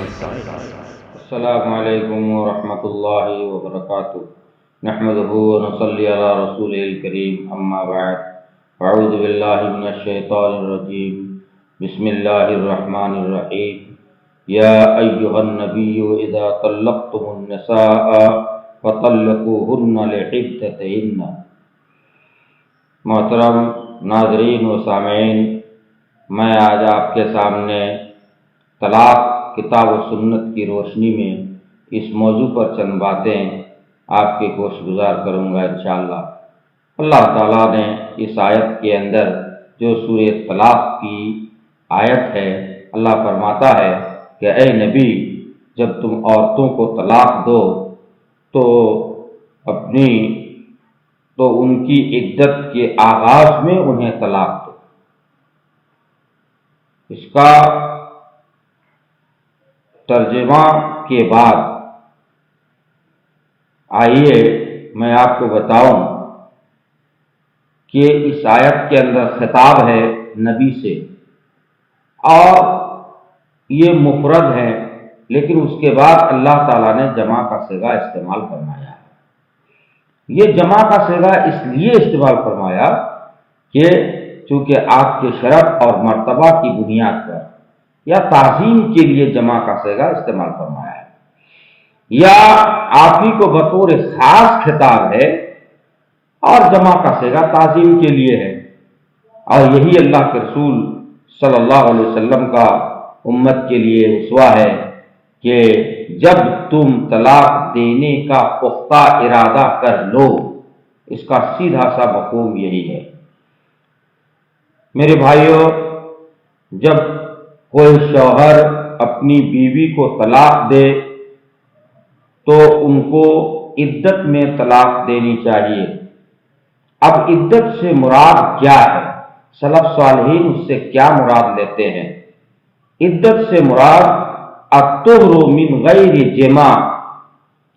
السلام علیکم ورحمۃ اللہ وبرکاتہ۔ نحمدہ ونصلی علی رسولہ الکریم، اما بعد، اعوذ باللہ من الشیطان الرجیم، بسم اللہ الرحمن الرحیم۔ یا ایھا النبی اذا طلقتم النساء فطلقوہن لعدتہن۔ محترم ناظرین و سامعین، میں آج آپ کے سامنے طلاق کتاب و سنت کی روشنی میں اس موضوع پر چند باتیں آپ کی گوش گزار کروں گا انشاءاللہ۔ اللہ تعالیٰ نے اس آیت کے اندر جو سورہ طلاق کی آیت ہے، اللہ فرماتا ہے کہ اے نبی، جب تم عورتوں کو طلاق دو تو ان کی عدت کے آغاز میں انہیں طلاق دو۔ اس کا ترجمہ کے بعد آئیے میں آپ کو بتاؤں کہ اس آیت کے اندر خطاب ہے نبی سے، اور یہ مفرد ہے، لیکن اس کے بعد اللہ تعالیٰ نے جمع کا صیغہ استعمال فرمایا ہے۔ یہ جمع کا صیغہ اس لیے استعمال فرمایا کہ چونکہ آپ کے شرف اور مرتبہ کی بنیاد پر یا تعظیم کے لیے جمع کا صیغہ استعمال فرمایا ہے، یا آپ ہی کو بطور خاص خطاب ہے، اور جمع کا صیغہ تعظیم کے لیے ہے۔ اور یہی اللہ کے رسول صلی اللہ علیہ وسلم کا امت کے لیے اسوہ ہے کہ جب تم طلاق دینے کا پختہ ارادہ کر لو، اس کا سیدھا سا مفہوم یہی ہے۔ میرے بھائیوں، جب کوئی شوہر اپنی بیوی کو طلاق دے تو ان کو عدت میں طلاق دینی چاہیے۔ اب عدت سے مراد کیا ہے؟ سلف صالحین اس سے کیا مراد لیتے ہیں؟ عدت سے مراد الطہر من غیر جماع،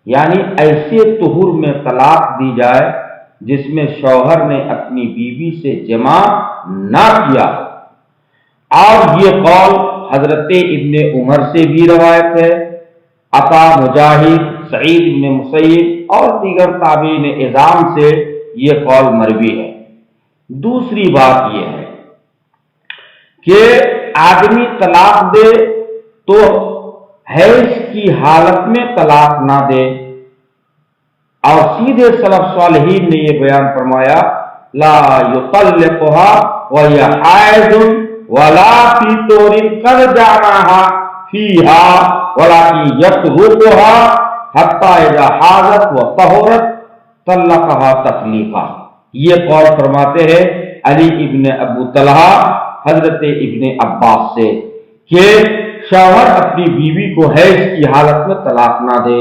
یعنی ایسے طہر میں طلاق دی جائے جس میں شوہر نے اپنی بیوی سے جماع نہ کیا۔ اور یہ قول حضرت ابن عمر سے بھی روایت ہے، عطا، مجاہد، سعید بن مسیب اور دیگر تابعین اعظام سے یہ قول مروی ہے۔ دوسری بات یہ ہے کہ آدمی طلاق دے تو حیض کی حالت میں طلاق نہ دے، اور سیدھے سلف صالحین نے یہ بیان فرمایا لا یطلقها وهي حائض ولا فی طور قد جامعها فیہا ولكن یطلقها حتی اذا حاضت وطہرت طلقها تطلیقا۔ یہ قول فرماتے ہیں علی ابن ابو طلحہ حضرت ابن عباس سے کہ شوہر اپنی بیوی کو حیض کی حالت میں طلاق نہ دے،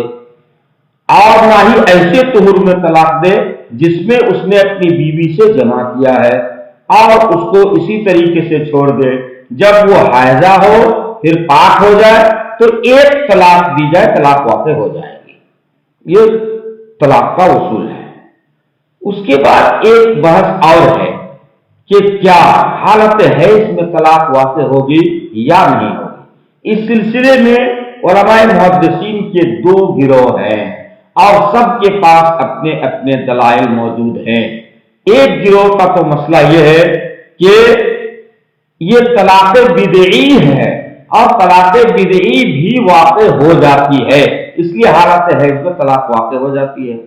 اور نہ ہی ایسے طہر میں طلاق دے جس میں اس نے اپنی بیوی سے جمع کیا ہے، اور اس کو اسی طریقے سے چھوڑ دے۔ جب وہ حائضہ ہو پھر پاک ہو جائے تو ایک طلاق دی جائے، طلاق واقع ہو جائے گی۔ یہ طلاق کا اصول ہے۔ اس کے بعد ایک بحث اور ہے کہ کیا حالت حیض میں طلاق واقع ہوگی یا نہیں ہوگی۔ اس سلسلے میں علماء محدثین کے دو گروہ ہیں، اور سب کے پاس اپنے اپنے دلائل موجود ہیں۔ ایک گروہ کا تو مسئلہ یہ ہے کہ یہ طلاق بدعی ہے، اور طلاق بدعی بھی واقع ہو جاتی ہے، اس لیے حالت حیض میں طلاق واقع ہو جاتی ہے۔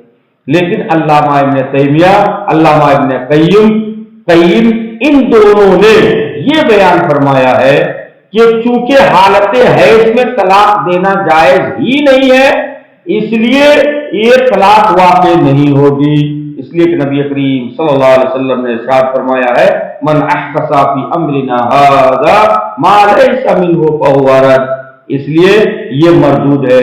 لیکن علامہ ابن تیمیہ، علامہ ابن قیم ان دونوں نے یہ بیان فرمایا ہے کہ چونکہ حالت حیض میں طلاق دینا جائز ہی نہیں ہے، اس لیے یہ طلاق واقع نہیں ہوگی۔ اس لیے کہ نبی کریم صلی اللہ علیہ وسلم نے ارشاد فرمایا ہے من احدث فی امرنا ھذا ما لیس منہ فہو رد، اس لیے یہ مردود ہے۔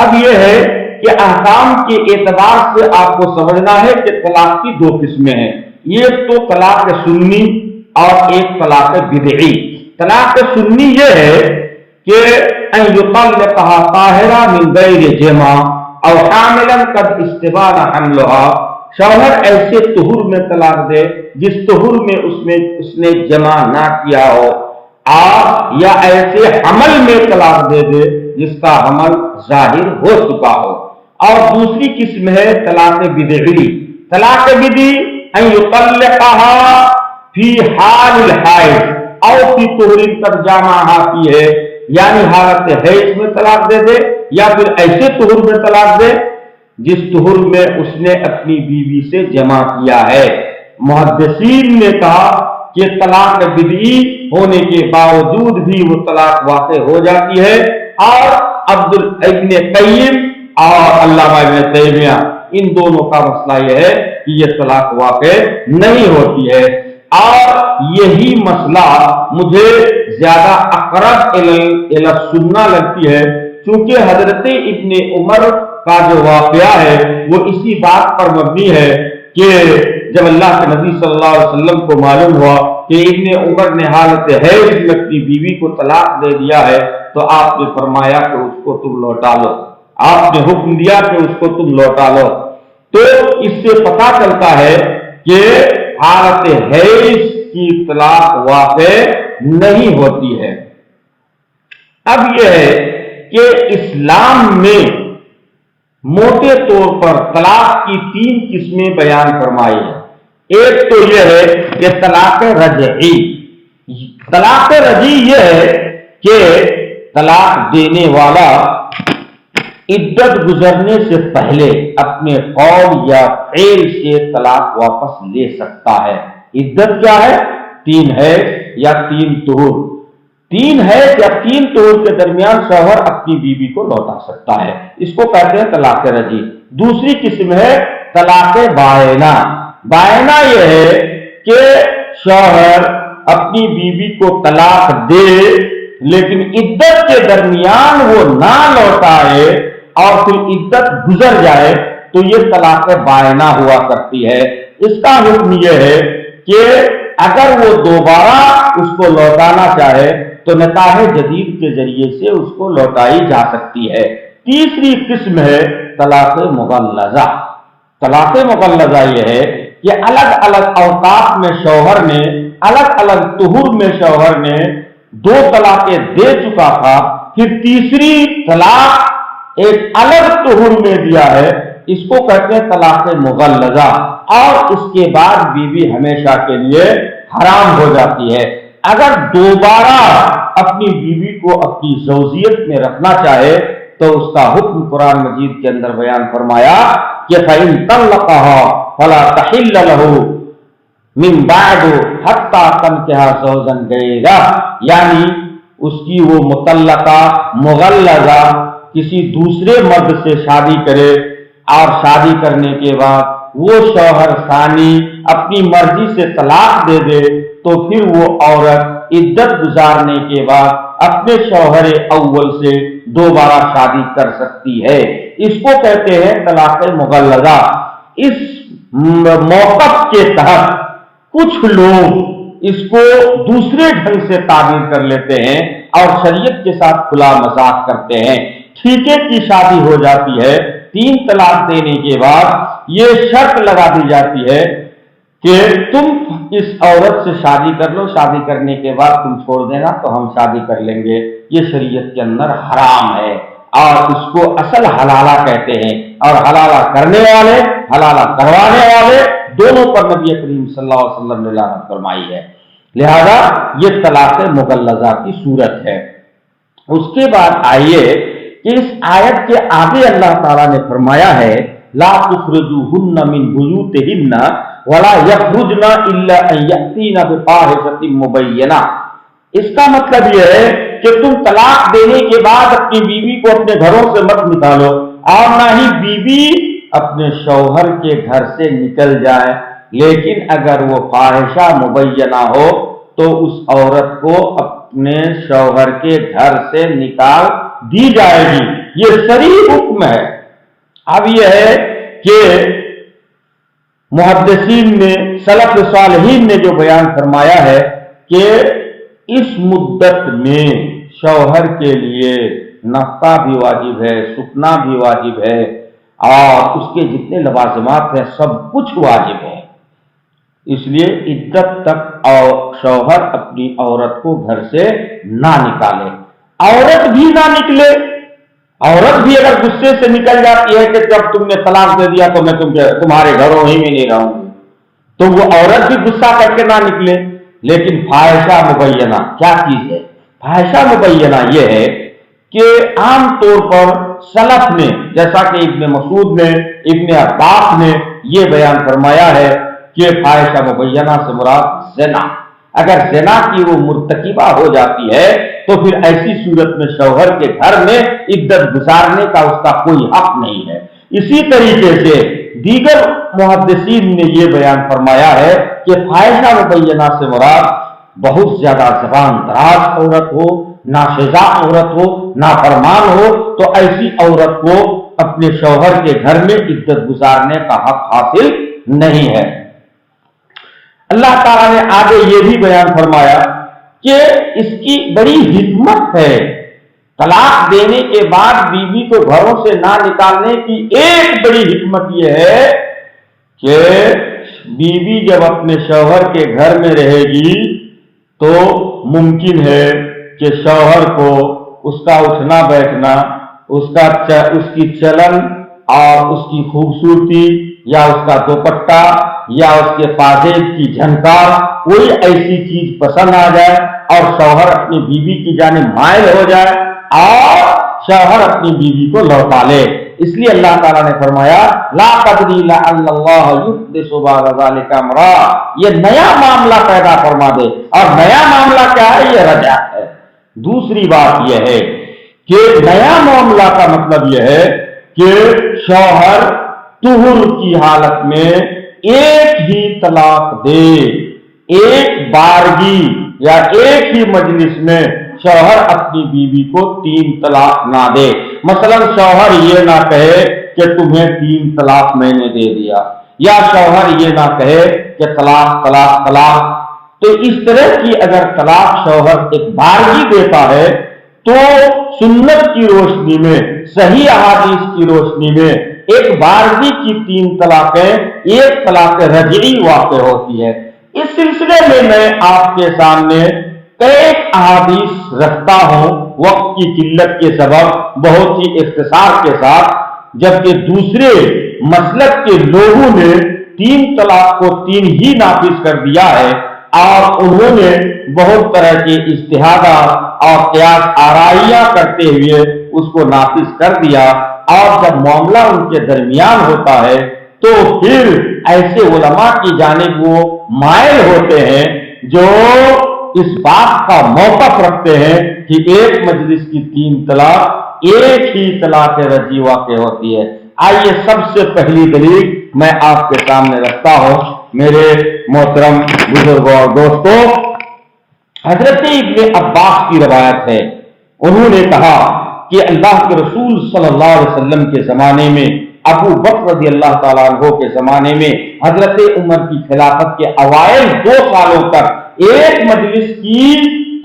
اب یہ ہے کہ احکام کے اعتبار سے آپ کو سمجھنا ہے کہ طلاق کی دو قسمیں ہیں، ایک تو طلاق سنی اور ایک طلاق بدعی۔ طلاق سنی یہ ہے کہ ان یطلقها طاہرہ من غیر جماع او حاملا قد استبان حملها، شوہر ایسے طہر میں طلاق دے جس طہر میں اس نے جمع نہ کیا ہو، یا ایسے حمل میں طلاق دے جس کا حمل ظاہر ہو چکا ہو. اور دوسری قسم ہے طلاق بدعی. طلاق بدعی ان یطلقها فی حال الحیض او فی طہر ترجمہ کی ہے، یعنی حالت حیض میں طلاق دے دے یا پھر ایسے طہر میں طلاق دے جس طہر میں اس نے اپنی بیوی سے جمع کیا ہے. محدثین نے کہا کہ طلاق بدعی ہونے کے باوجود بھی وہ طلاق واقع ہو جاتی ہے، اور ابن قیم اور علامہ ابن تیمیہ ان دونوں کا مسئلہ یہ ہے کہ یہ طلاق واقع نہیں ہوتی ہے. اور یہی مسئلہ مجھے زیادہ اقرب الی السنہ لگتی ہے، چونکہ حضرت ابن عمر کا جو واقعہ ہے وہ اسی بات پر مبنی ہے کہ جب اللہ کے نبی صلی اللہ علیہ وسلم کو معلوم ہوا کہ ابن عمر نے حالت حیض میں اپنی بیوی کو طلاق دے دیا ہے تو آپ نے فرمایا کہ اس کو تم لوٹا لو. آپ نے حکم دیا کہ اس کو تم لوٹا لو. تو اس سے پتہ چلتا ہے کہ حالت حیض کی طلاق واقع نہیں ہوتی ہے. اب یہ ہے کہ اسلام میں موٹے طور پر طلاق کی 3 قسمیں بیان فرمائی ہیں. ایک تو یہ ہے کہ طلاق رجعی. طلاق رجعی یہ ہے کہ طلاق دینے والا عدت گزرنے سے پہلے اپنے قول یا فعل سے طلاق واپس لے سکتا ہے. عدت کیا ہے؟ 3 ہے یا 3 طہور. 3 ہے یا 3 طہور کے درمیان شوہر اپنی بیوی کو لوٹا سکتا ہے. اس کو کہتے ہیں طلاق رجعی. دوسری قسم ہے طلاق بائنہ. بائنہ یہ ہے کہ شوہر اپنی بیوی کو طلاق دے لیکن عدت کے درمیان وہ نہ لوٹائے اور پھر عدت گزر جائے تو یہ طلاق بائنہ ہوا کرتی ہے. اس کا حکم یہ ہے کہ اگر وہ دوبارہ اس کو لوٹانا چاہے تو نکاح جدید کے ذریعے سے اس کو لوٹائی جا سکتی ہے. تیسری قسم ہے طلاق مغلظہ. طلاق مغلظہ یہ ہے کہ الگ الگ اوقات میں شوہر نے الگ الگ طہور میں شوہر نے 2 طلاقیں دے چکا تھا، پھر تیسری طلاق ایک الگ طہور میں دیا ہے. اس کو کہتے ہیں طلاق مغلظہ، اور اس کے بعد بیوی ہمیشہ کے لیے حرام ہو جاتی ہے. اگر دوبارہ اپنی بیوی کو اپنی زوجیت میں رکھنا چاہے تو اس کا حکم قرآن مجید کے اندر بیان فرمایا کہ فَإِن طَلَّقَهَا فَلَا تَحِلَّ لَهُ مِن بَعْدُ حَتَّى تَنكِحَ زَوْجًا غَيْرَهُ، یعنی اس کی وہ مطلقہ مغلظہ کسی دوسرے مرد سے شادی کرے اور شادی کرنے کے بعد وہ شوہر ثانی اپنی مرضی سے طلاق دے دے تو پھر وہ عورت عدت گزارنے کے بعد اپنے شوہر اول سے دوبارہ شادی کر سکتی ہے. اس کو کہتے ہیں طلاق مغلظہ. اس موقف کے تحت کچھ لوگ اس کو دوسرے ڈھنگ سے تعبیر کر لیتے ہیں اور شریعت کے ساتھ کھلا مذاق کرتے ہیں. ٹھیکے کی شادی ہو جاتی ہے، 3 طلاق دینے کے بعد یہ شرط لگا دی جاتی ہے کہ تم اس عورت سے شادی کر لو، شادی کرنے کے بعد تم چھوڑ دینا تو ہم شادی کر لیں گے. یہ شریعت کے اندر حرام ہے اور اس کو اصل حلالہ کہتے ہیں، اور حلالہ کرنے والے حلالہ کروانے والے دونوں پر نبی کریم صلی اللہ علیہ وسلم نے لعنت فرمائی ہے. لہذا یہ طلاق مغلظہ کی صورت ہے. اس کے بعد آئیے کہ اس آیت کے آگے اللہ تعالیٰ نے فرمایا ہے لا تخرجوهن من بیوتهن ولا یخرجن الا ان یأتین بفاحشۃ مبینہ. اس کا مطلب یہ ہے کہ تم طلاق دینے کے بعد اپنی بیوی کو اپنے گھروں سے مت نکالو اور نہ ہی بیوی اپنے شوہر کے گھر سے نکل جائے، لیکن اگر وہ فاحشہ مبینہ ہو تو اس عورت کو اپنے شوہر کے گھر سے نکال دی جائے گی. یہ صریح حکم ہے. اب یہ ہے کہ محدثین نے سلف صالحین نے جو بیان فرمایا ہے کہ اس مدت میں شوہر کے لیے نفقہ بھی واجب ہے، سکنا بھی واجب ہے، اور اس کے جتنے لوازمات ہیں سب کچھ واجب ہے. اس لیے عدت تک شوہر اپنی عورت کو گھر سے نہ نکالے. عورت بھی نہ نکلے عورت بھی اگر غصے سے نکل جاتی ہے کہ جب تم نے طلاق دے دیا تو میں تمہارے گھروں ہی میں نہیں رہوں گی، تو وہ عورت بھی غصہ کر کے نہ نکلے۔ لیکن فاحشہ مبینہ کیا چیز ہے؟ فاحشہ مبینہ یہ ہے کہ عام طور پر سلف نے، جیسا کہ ابن مسعود نے، ابن عباس نے یہ بیان فرمایا ہے کہ فاحشہ مبینہ سے مراد زنا، اگر زنا کی وہ مرتکبہ ہو جاتی ہے تو پھر ایسی صورت میں شوہر کے گھر میں عدت گزارنے کا اس کا کوئی حق نہیں ہے۔ اسی طریقے سے دیگر محدثین نے یہ بیان فرمایا ہے کہ فاحشہ مبینہ سے مراد بہت زیادہ زبان دراز عورت ہو، ناشزا عورت ہو، نافرمان ہو، تو ایسی عورت کو اپنے شوہر کے گھر میں عدت گزارنے کا حق حاصل نہیں ہے۔ اللہ تعالیٰ نے آگے یہ بھی بیان فرمایا کہ اس کی بڑی حکمت ہے، طلاق دینے کے بعد بیوی کو گھروں سے نہ نکالنے کی ایک بڑی حکمت یہ ہے کہ بیوی جب اپنے شوہر کے گھر میں رہے گی تو ممکن ہے کہ شوہر کو اس کا اٹھنا بیٹھنا، اس کی چلن اور اس کی خوبصورتی یا اس کا دوپٹہ یا اس کے پاجیب کی جھنکار کوئی ایسی چیز پسند آ جائے اور شوہر اپنی بیوی کی جانب مائل ہو جائے اور شوہر اپنی بیوی کو لوٹا لے۔ اس لیے اللہ تعالیٰ نے فرمایا لا تدری لعل اللہ یحدث بعد ذلک امرا، یہ نیا معاملہ پیدا فرما دے، اور نیا معاملہ کیا ہے؟ یہ رجعت ہے۔ دوسری بات یہ ہے کہ نیا معاملہ کا مطلب یہ ہے کہ شوہر طہر کی حالت میں ایک ہی طلاق دے، ایک بارگی یا ایک ہی مجلس میں شوہر اپنی بیوی کو 3 طلاق نہ دے۔ مثلا شوہر یہ نہ کہے کہ تمہیں 3 طلاق میں نے دے دیا، یا شوہر یہ نہ کہے کہ طلاق طلاق طلاق۔ تو اس طرح کی اگر طلاق شوہر ایک بارگی دیتا ہے تو سنت کی روشنی میں، صحیح احادیث کی روشنی میں ایک بارگی کی 3 طلاقیں ایک طلاق رجعی واقع ہوتی ہے۔ اس سلسلے میں میں آپ کے سامنے کئی احادیث رکھتا ہوں، وقت کی قلت کے سبب بہت ہی اختصار کے ساتھ، جبکہ دوسرے مسلک کے لوگوں نے 3 طلاق کو 3 ہی نافذ کر دیا ہے، اور انہوں نے بہت طرح کے اجتہادات اور قیاس آرائیاں کرتے ہوئے اس کو نافذ کر دیا، اور جب معاملہ ان کے درمیان ہوتا ہے تو پھر ایسے علماء کی جانب وہ مائل ہوتے ہیں جو اس بات کا موقف رکھتے ہیں کہ ایک مجلس کی 3 طلاق ایک ہی طلاق رجعی واقع ہوتی ہے۔ آئیے سب سے پہلی دلیل میں آپ کے سامنے رکھتا ہوں میرے محترم بزرگوں اور دوستوں۔ حضرت ابن عباس کی روایت ہے، انہوں نے کہا کہ اللہ کے رسول صلی اللہ علیہ وسلم کے زمانے میں، ابو بکر رضی اللہ تعالیٰ عنہ کے زمانے میں، حضرت عمر کی خلافت کے اوائل 2 سالوں تک ایک مجلس کی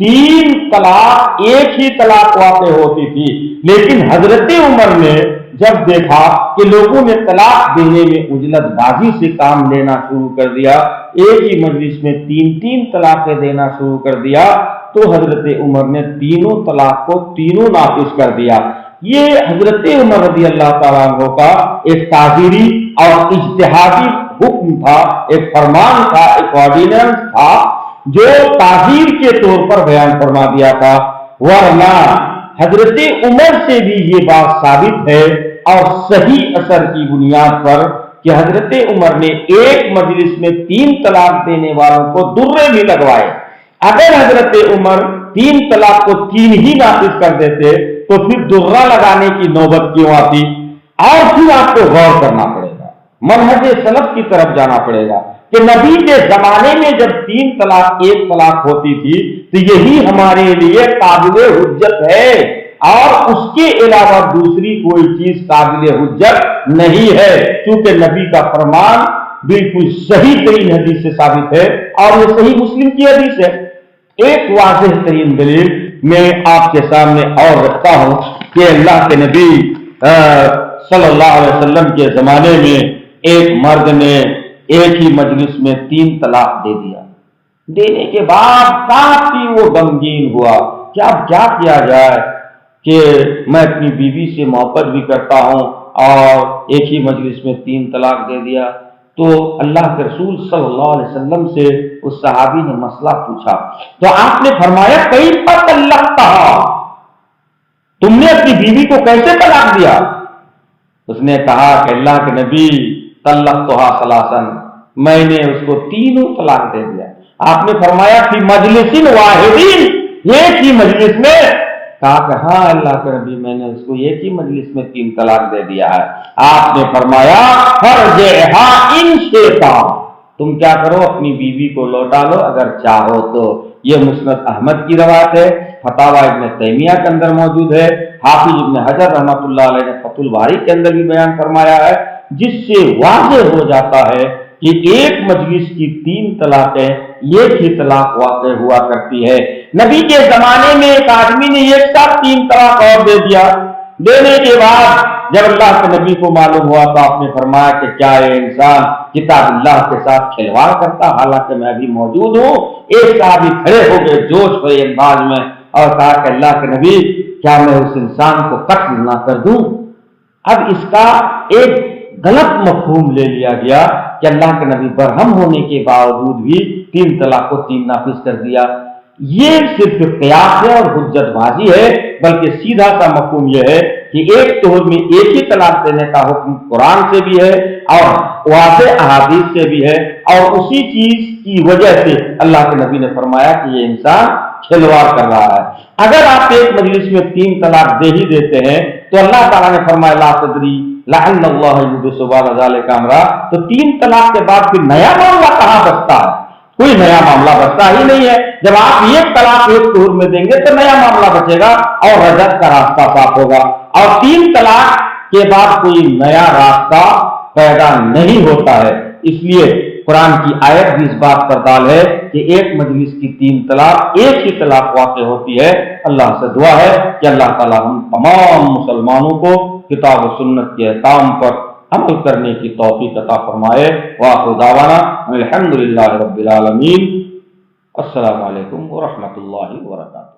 3 طلاق ایک ہی طلاق واقع ہوتی تھی، لیکن حضرت عمر نے جب دیکھا کہ لوگوں نے طلاق دینے میں عجلت بازی سے کام لینا شروع کر دیا، ایک ہی مجلس میں 3 طلاقیں دینا شروع کر دیا، تو حضرت عمر نے 3 طلاق کو 3 نافذ کر دیا۔ یہ حضرت عمر رضی اللہ تعالیٰ عنہ کا ایک تعزیری اور اجتہادی حکم تھا، ایک فرمان تھا، ایک آرڈیننس تھا جو تعزیر کے طور پر بیان فرما دیا تھا، ورنہ حضرت عمر سے بھی یہ بات ثابت ہے اور صحیح اثر کی بنیاد پر کہ حضرت عمر نے ایک مجلس میں 3 طلاق دینے والوں کو درے بھی لگوائے۔ اگر حضرت عمر 3 طلاق کو 3 ہی نافذ کر دیتے تو پھر درہ لگانے کی نوبت کیوں آتی؟ اور پھر آپ کو غور کرنا پڑے گا، منہج سلف کی طرف جانا پڑے گا کہ نبی کے زمانے میں جب 3 طلاق ایک طلاق ہوتی تھی تو یہی ہمارے لیے قابل حجت ہے، اور اس کے علاوہ دوسری کوئی چیز قابل حجت نہیں ہے، کیونکہ نبی کا فرمان بالکل صحیح ترین حدیث سے ثابت ہے، اور یہ صحیح مسلم کی حدیث ہے۔ ایک واضح ترین دلیل میں آپ کے سامنے اور رکھتا ہوں کہ اللہ کے نبی صلی اللہ علیہ وسلم کے زمانے میں ایک مرد نے ایک ہی مجلس میں 3 طلاق دے دیا۔ دینے کے بعد کافی وہ غمگین ہوا کہ اب کیا کیا جائے، کہ میں اپنی بیوی سے محبت بھی کرتا ہوں اور ایک ہی مجلس میں 3 طلاق دے دیا، تو اللہ کے رسول صلی اللہ علیہ وسلم سے اس صحابی نے مسئلہ پوچھا تو آپ نے فرمایا کیف طلقتہا، تم نے اپنی بیوی کو کیسے طلاق دیا؟ اس نے کہا کہ اللہ کے نبی طلقتہا ثلاثا، میں نے اس کو 3 طلاق دے دیا۔ آپ نے فرمایا فی مجلس واحد، ایک ہی مجلس میں؟ کہا کہ ہاں اللہ کے نبی میں نے اس کو ایک ہی مجلس میں 3 طلاق دے دیا ہے۔ آپ نے فرمایا فرجعھا ان شئت، تم کیا کرو اپنی بیوی کو لوٹا لو اگر چاہو تو۔ یہ مسند احمد کی روایت ہے، فتاوی ابن تیمیہ کے اندر موجود ہے، حافظ ابن حجر رحمۃ اللہ علیہ نے فتح الباری کے اندر بھی بیان فرمایا ہے، جس سے واضح ہو جاتا ہے کہ ایک مجلس کی 3 طلاقیں ایک ہی طلاق واقع ہوا کرتی ہے۔ نبی کے زمانے میں ایک آدمی نے ایک ساتھ 3 طلاق اور دے دیا، دینے کے بعد جب اللہ کے نبی کو معلوم ہوا تو آپ نے فرمایا کہ کیا یہ انسان کتاب اللہ کے ساتھ کھلواڑ کرتا، حالانکہ میں بھی موجود ہوں۔ ایک صحابی کھڑے ہو گئے جوش بھرے انداز میں اور کہا کہ اللہ کے نبی کیا میں اس انسان کو قتل نہ کر دوں؟ اب اس کا ایک غلط مفہوم لے لیا گیا کہ اللہ کے نبی برہم ہونے کے باوجود بھی 3 طلاق کو 3 نافذ کر دیا۔ یہ صرف قیاس ہے اور حجت بازی ہے، بلکہ سیدھا سا مفہوم یہ ہے کہ ایک طہر میں ایک ہی طلاق دینے کا حکم قرآن سے بھی ہے اور واضح احادیث سے بھی ہے، اور اسی چیز کی وجہ سے اللہ کے نبی نے فرمایا کہ یہ انسان کھلواڑ کر رہا ہے۔ اگر آپ ایک مجلس میں 3 طلاق دے ہی دیتے ہیں تو اللہ تعالیٰ نے فرمایا لا تدری لعل اللہ یحدث بعد ذلک امرا، تو 3 طلاق کے بعد پھر نیا معاملہ کہاں بچتا ہے؟ کوئی نیا معاملہ بچتا ہی نہیں ہے۔ جب آپ ایک طلاق ایک طہور میں دیں گے تو نیا معاملہ بچے گا اور رجعت کا راستہ صاف ہوگا، اور 3 طلاق کے بعد کوئی نیا راستہ پیدا نہیں ہوتا ہے۔ اس لیے قرآن کی آیت بھی اس بات پر دال ہے کہ ایک مجلس کی 3 طلاق ایک ہی طلاق واقع ہوتی ہے۔ اللہ سے دعا ہے کہ اللہ تعالیٰ ہم تمام مسلمانوں کو کتاب و سنت کے احکام پر عمل کرنے کی توفیق عطا فرمائے۔ وآخر دعوانا الحمدللہ رب العالمین۔ السلام علیکم ورحمۃ اللہ وبرکاتہ۔